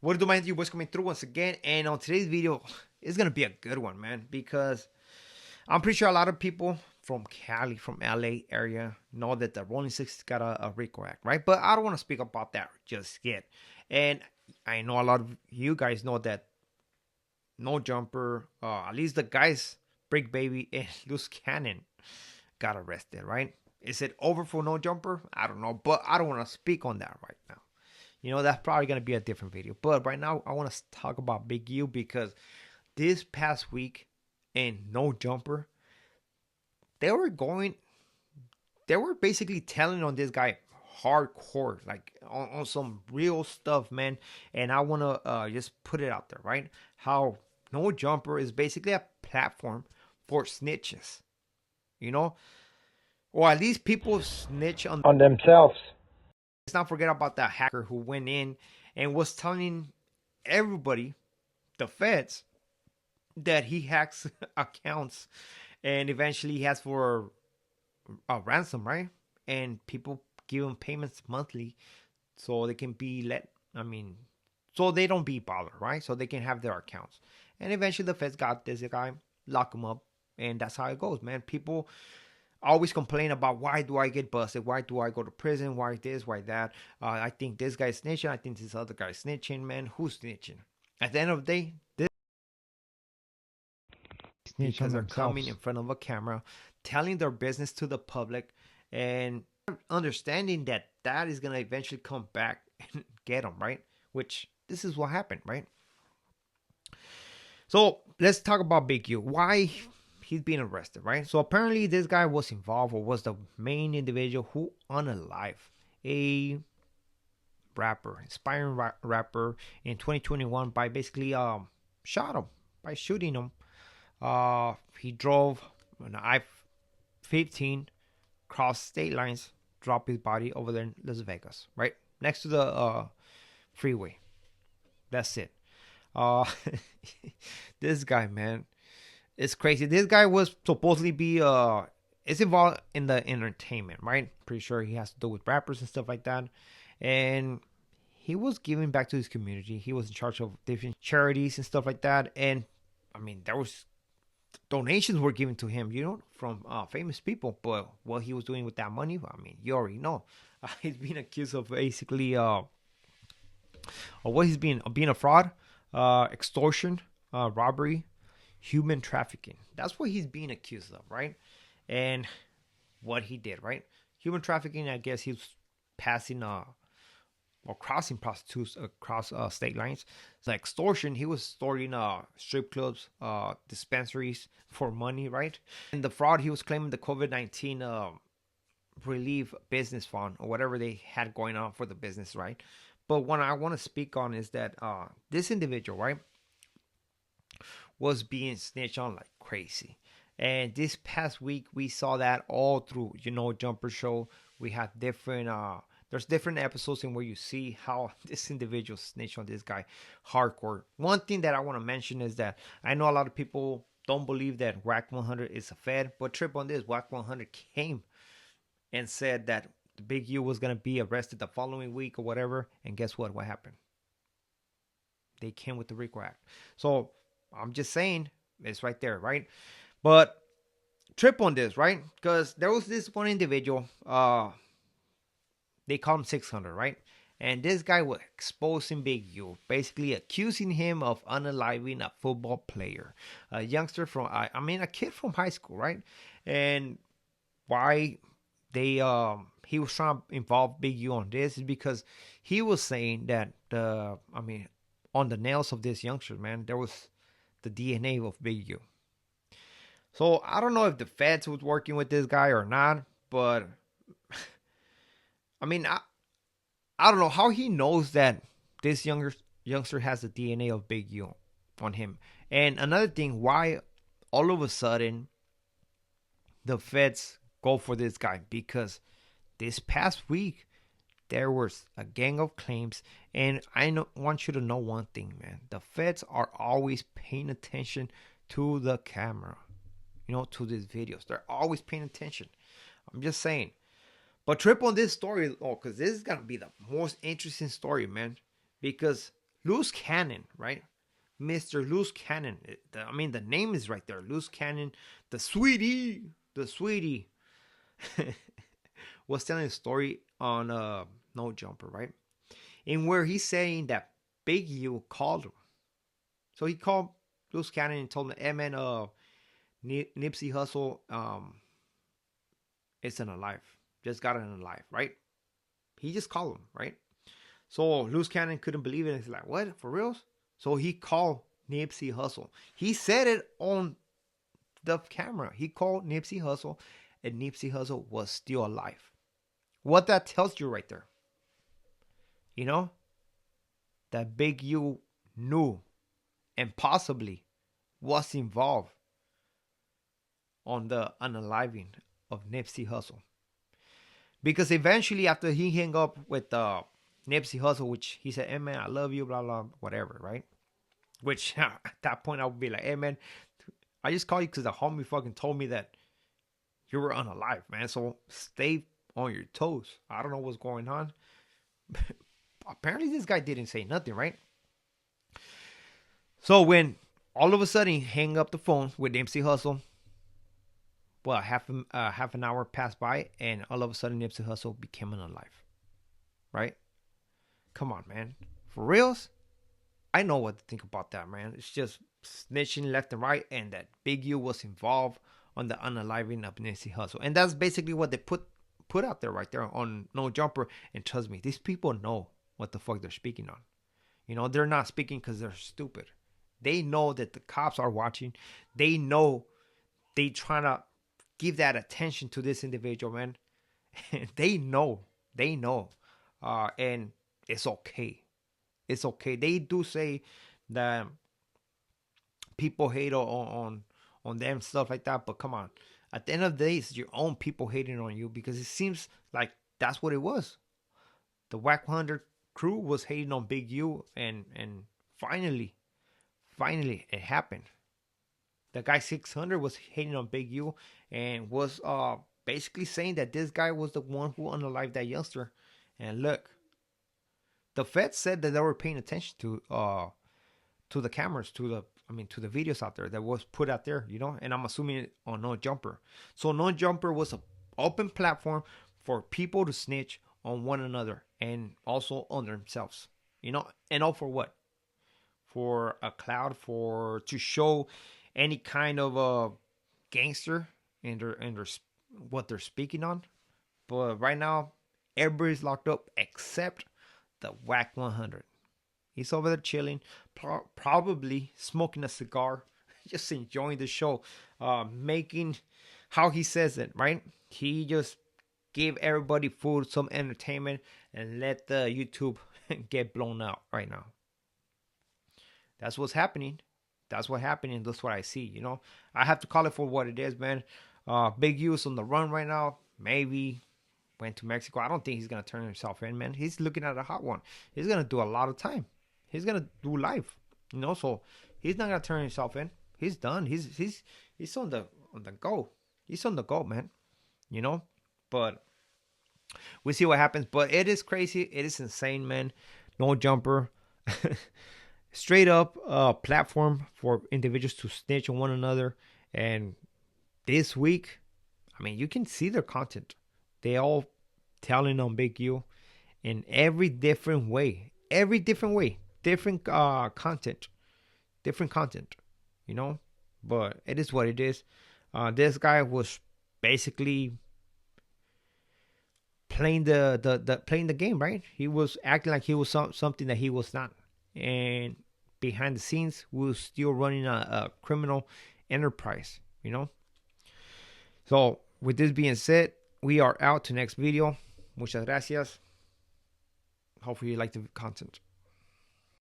What do my you boys coming through once again? And on today's video, it's gonna be a good one, man, because I'm pretty sure a lot of people from Cali, from LA area, know that the Rolling Six got a RICO Act, right? But I don't want to speak about that just yet. And I know a lot of you guys know that No Jumper, at least the guys, Brick Baby and Loose Cannon, got arrested, right? Is it over for No Jumper? I don't know, but I don't want to speak on that right now. That's probably going to be a different video. But right now, I want to talk about Big U because this past week in No Jumper, they were going, they were basically telling on this guy hardcore, like on some real stuff, man. And I want to just put it out there, right? How No Jumper is basically a platform for snitches, you know, or at least people snitch on themselves. let's not forget about that hacker who went in and was telling everybody, the feds, that he hacks accounts and eventually he has for a ransom, right? And people give him payments monthly so they can be so they don't be bothered, right? So they can have their accounts. And eventually the feds got this guy, lock him up, and that's how it goes, man. People always complain about why do I get busted? Why do I go to prison? Why this? Why that? I think this guy's snitching. I think this other guy's snitching. Man, who's snitching? At the end of the day, this Snitch on because they're coming in themselves. front of a camera, telling their business to the public, and understanding that that is gonna eventually come back and get them, right? Which this is what happened, right? So let's talk about Big U. Why he's being arrested, right? So apparently this guy was involved or was the main individual who unalived a rapper, inspiring rapper in 2021 by basically shot him by shooting him. He drove an I-15 cross state lines, dropped his body over there in Las Vegas, right next to the freeway. That's it. Uh, this guy, man, it's crazy. This guy was supposedly be is involved in the entertainment, right? Pretty sure he has to do with rappers and stuff like that. And he was giving back to his community. He was in charge of different charities and stuff like that. And there was donations were given to him, from famous people. But what he was doing with that money, you already know. He's being accused of basically what he's being a fraud, extortion, robbery, human trafficking. That's what he's being accused of, right? And what he did, right? Human trafficking, I guess he's passing or crossing prostitutes across state lines. It's like extortion. He was extorting strip clubs, dispensaries for money, right? And the fraud, he was claiming the COVID-19 relief business fund or whatever they had going on for the business, right? But what I want to speak on is that this individual, right, was being snitched on like crazy. And this past week, we saw that all through, Jumper Show. We had different, there's different episodes in where you see how this individual snitched on this guy hardcore. One thing that I want to mention is that I know a lot of people don't believe that WAC 100 is a Fed, but trip on this, WAC 100 came and said that the Big U was going to be arrested the following week or whatever. And guess what? What happened? They came with the RICO Act. So I'm just saying, it's right there, right? But trip on this, right? Because there was this one individual, they call him 600, right? And this guy was exposing Big U, basically accusing him of unaliving a football player, a youngster a kid from high school, right? And why they he was trying to involve Big U on this is because he was saying that on the nails of this youngster, man, there was the DNA of Big U. So I don't know if the feds was working with this guy or not, but I mean, I don't know how he knows that this youngster has the DNA of Big U on him. And another thing, why all of a sudden the feds go for this guy? Because this past week there was a gang of claims, and want you to know one thing, man. The feds are always paying attention to the camera, to these videos. They're always paying attention. I'm just saying. But trip on this story, because this is gonna be the most interesting story, man. Because Loose Cannon, right? Mr. Loose Cannon. I mean, the name is right there. Loose Cannon, the sweetie, was telling a story on No Jumper, right? In where he's saying that Big U called him. So he called Loose Cannon and told him, "Hey man, Nipsey Hussle, isn't alive. Just got it alive, right?" He just called him, right? So Loose Cannon couldn't believe it. He's like, "What? For real?" So he called Nipsey Hussle. He said it on the camera. He called Nipsey Hussle, and Nipsey Hussle was still alive. What that tells you right there, you know, that Big U knew and possibly was involved on the unaliving of Nipsey Hussle. Because eventually, after he hung up with Nipsey Hussle, which he said, "Hey man, I love you," blah blah, whatever, right? Which at that point I would be like, "Hey man, I just called you because the homie fucking told me that you were unalive, man. So stay on your toes." I don't know what's going on. Apparently, this guy didn't say nothing, right? So when all of a sudden he hang up the phone with Nipsey Hussle, well, half an hour passed by, and all of a sudden Nipsey Hussle became unalive, right? Come on, man, for reals? I know what to think about that, man. It's just snitching left and right, and that Big U was involved on the unaliving of Nipsey Hussle, and that's basically what they put out there right there on No Jumper. And trust me, these people know what the fuck they're speaking on. You know, they're not speaking because they're stupid. They know that the cops are watching. They know they trying to give that attention to this individual, man. They know, and it's okay. It's okay. They do say that people hate on them, stuff like that. But come on, at the end of the day, it's your own people hating on you, because it seems like that's what it was. The Whack 100 crew was hating on Big U, and finally it happened. The guy 600 was hating on Big U and was basically saying that this guy was the one who unalived that youngster. And look, the feds said that they were paying attention to the cameras, to the videos out there that was put out there, you know. And I'm assuming it on No Jumper. So No Jumper was an open platform for people to snitch on one another and also on themselves, you know. And all for what? For a cloud, to show any kind of a gangster and their what they're speaking on. But right now, everybody's locked up except the Whack 100. He's over there chilling, probably smoking a cigar, just enjoying the show, making how he says it, right? He just gave everybody food, some entertainment, and let the YouTube get blown out right now. That's what's happening. That's what happening. That's what I see. You know, I have to call it for what it is, man. Big U is on the run right now. Maybe went to Mexico. I don't think he's gonna turn himself in, man. He's looking at a hot one. He's gonna do a lot of time. He's gonna do life. You know, so he's not gonna turn himself in. He's done. He's on the go. He's on the go, man. You know, but we see what happens. But it is crazy. It is insane, man. No Jumper. Straight up platform for individuals to snitch on one another. And this week, I mean, you can see their content. They all telling on Big U in every different way. Different content. Different content, you know? But it is what it is. This guy was basically playing the game, right? He was acting like he was something that he was not. And behind the scenes, we were still running a criminal enterprise, you know. So with this being said, we are out to next video. Muchas gracias. Hopefully you like the content.